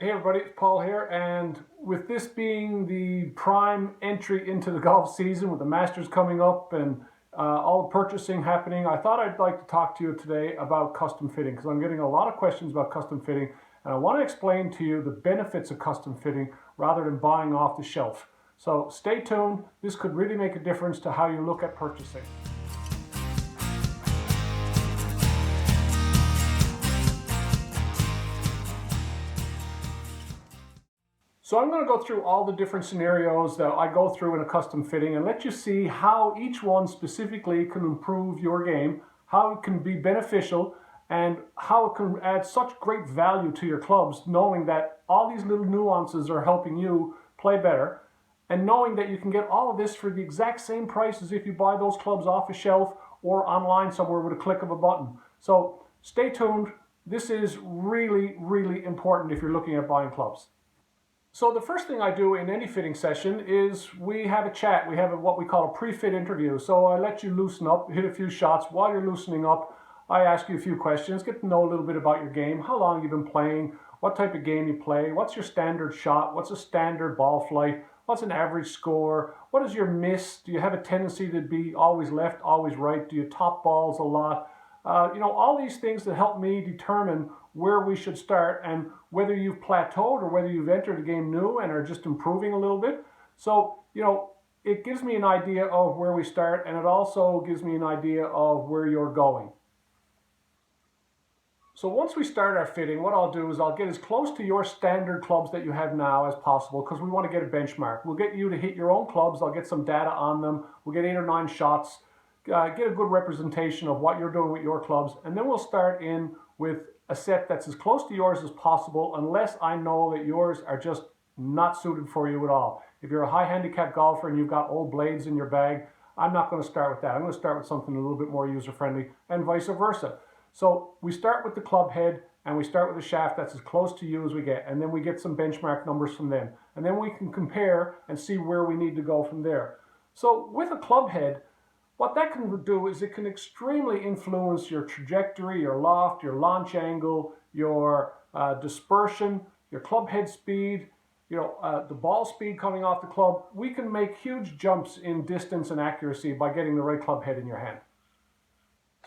Hey everybody, it's Paul here, and with this being the prime entry into the golf season with the Masters coming up and all the purchasing happening, I thought I'd like to talk to you today about custom fitting because I'm getting a lot of questions about custom fitting, and I want to explain to you the benefits of custom fitting rather than buying off the shelf. So stay tuned, this could really make a difference to how you look at purchasing. So I'm going to go through all the different scenarios that I go through in a custom fitting and let you see how each one specifically can improve your game, how it can be beneficial, and how it can add such great value to your clubs, knowing that all these little nuances are helping you play better, and knowing that you can get all of this for the exact same price as if you buy those clubs off a shelf or online somewhere with a click of a button. So stay tuned. This is really, really important if you're looking at buying clubs. So the first thing I do in any fitting session is we have a chat. We have what we call a pre-fit interview. So I let you loosen up, hit a few shots. While you're loosening up, I ask you a few questions, get to know a little bit about your game, how long you've been playing, what type of game you play, what's your standard shot, what's a standard ball flight, what's an average score, what is your miss, do you have a tendency to be always left, always right, do you top balls a lot? All these things that help me determine where we should start and whether you've plateaued or whether you've entered the game new and are just improving a little bit. So, it gives me an idea of where we start, and it also gives me an idea of where you're going. So once we start our fitting, what I'll do is I'll get as close to your standard clubs that you have now as possible because we want to get a benchmark. We'll get you to hit your own clubs. I'll get some data on them. We'll get 8 or 9 shots, get a good representation of what you're doing with your clubs, and then we'll start in with a set that's as close to yours as possible unless I know that yours are just not suited for you at all. If you're a high handicap golfer and you've got old blades in your bag, I'm not going to start with that. I'm going to start with something a little bit more user-friendly and vice versa. So we start with the club head and we start with a shaft that's as close to you as we get, and then we get some benchmark numbers from them. And then we can compare and see where we need to go from there. So with a club head, what that can do is it can extremely influence your trajectory, your loft, your launch angle, your dispersion, your club head speed, the ball speed coming off the club. We can make huge jumps in distance and accuracy by getting the right club head in your hand.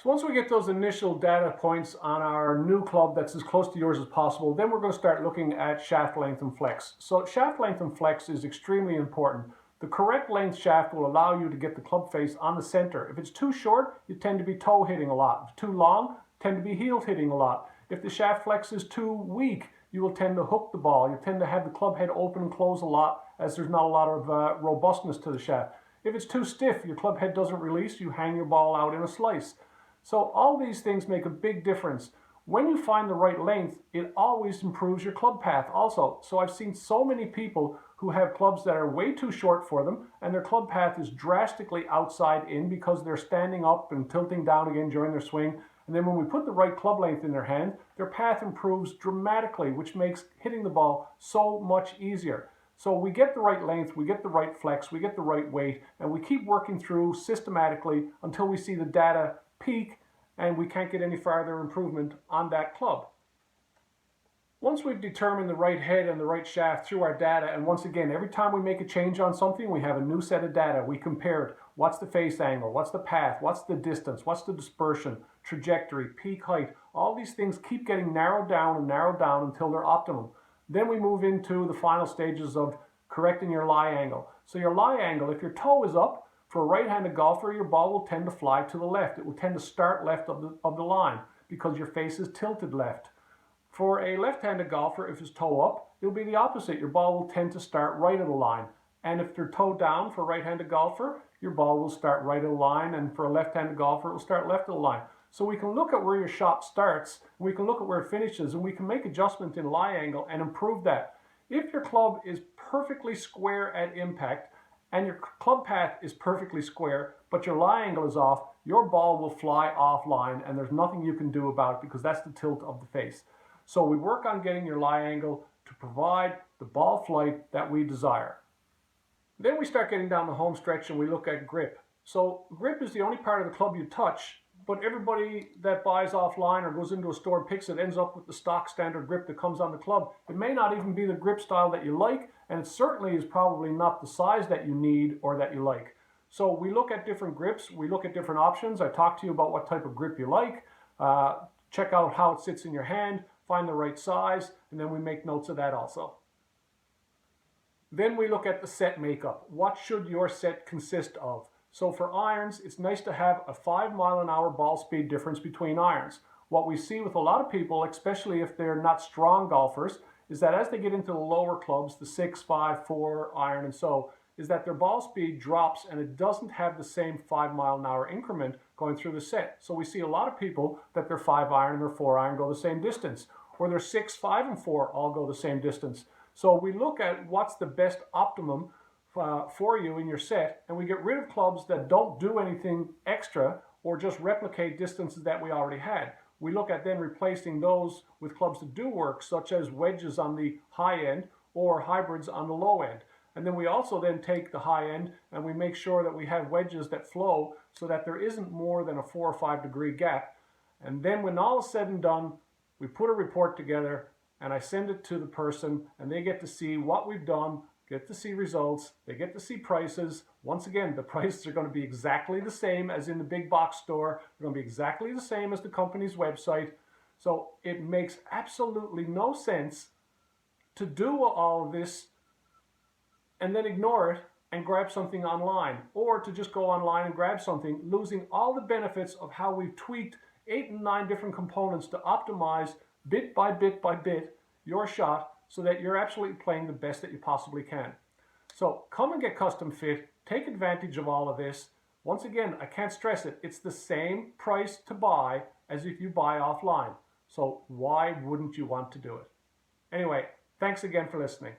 So once we get those initial data points on our new club that's as close to yours as possible, then we're going to start looking at shaft length and flex. So shaft length and flex is extremely important. The correct length shaft will allow you to get the club face on the center. If it's too short, you tend to be toe hitting a lot. If it's too long, tend to be heel hitting a lot. If the shaft flex is too weak, you will tend to hook the ball. You tend to have the club head open and close a lot as there's not a lot of robustness to the shaft. If it's too stiff, your club head doesn't release, you hang your ball out in a slice. So all these things make a big difference. When you find the right length, it always improves your club path also. So I've seen so many people who have clubs that are way too short for them and their club path is drastically outside in because they're standing up and tilting down again during their swing. And then when we put the right club length in their hand, their path improves dramatically, which makes hitting the ball so much easier. So we get the right length, we get the right flex, we get the right weight, and we keep working through systematically until we see the data peak and we can't get any farther improvement on that club. Once we've determined the right head and the right shaft through our data, and once again, every time we make a change on something, we have a new set of data. We compare it. What's the face angle? What's the path? What's the distance? What's the dispersion, trajectory, peak height? All these things keep getting narrowed down until they're optimum. Then we move into the final stages of correcting your lie angle. So your lie angle, if your toe is up, for a right-handed golfer, your ball will tend to fly to the left. It will tend to start left of the line because your face is tilted left. For a left-handed golfer, if his toe up, it'll be the opposite. Your ball will tend to start right of the line. And if they're toe down for a right-handed golfer, your ball will start right of the line. And for a left-handed golfer, it will start left of the line. So we can look at where your shot starts, we can look at where it finishes, and we can make adjustments in lie angle and improve that. If your club is perfectly square at impact, and your club path is perfectly square, but your lie angle is off, your ball will fly offline, and there's nothing you can do about it because that's the tilt of the face. So we work on getting your lie angle to provide the ball flight that we desire. Then we start getting down the home stretch and we look at grip. So grip is the only part of the club you touch but everybody that buys offline or goes into a store and picks it ends up with the stock standard grip that comes on the club. It may not even be the grip style that you like, and it certainly is probably not the size that you need or that you like. So we look at different grips, we look at different options. I talk to you about what type of grip you like, check out how it sits in your hand, find the right size, and then we make notes of that also. Then we look at the set makeup. What should your set consist of? So for irons, it's nice to have a 5-mile-an-hour ball speed difference between irons. What we see with a lot of people, especially if they're not strong golfers, is that as they get into the lower clubs, the 6, 5, 4 iron and so, is that their ball speed drops and it doesn't have the same 5-mile-an-hour increment going through the set. So we see a lot of people that their 5 iron and their 4 iron go the same distance, or their 6, 5, and 4 all go the same distance. So we look at what's the best optimum for you in your set, and we get rid of clubs that don't do anything extra or just replicate distances that we already had. We look at then replacing those with clubs that do work, such as wedges on the high end or hybrids on the low end. And then we also then take the high end and we make sure that we have wedges that flow so that there isn't more than a 4 or 5 degree gap. And then when all is said and done, we put a report together and I send it to the person and they get to see what we've done, get to see results, they get to see prices. Once again, the prices are going to be exactly the same as in the big box store. They're going to be exactly the same as the company's website. So it makes absolutely no sense to do all of this and then ignore it and grab something online, or to just go online and grab something, losing all the benefits of how we've tweaked 8 and 9 different components to optimize bit by bit by bit your shot so that you're absolutely playing the best that you possibly can. So come and get custom fit, take advantage of all of this. Once again, I can't stress it, it's the same price to buy as if you buy offline. So why wouldn't you want to do it? Anyway, thanks again for listening.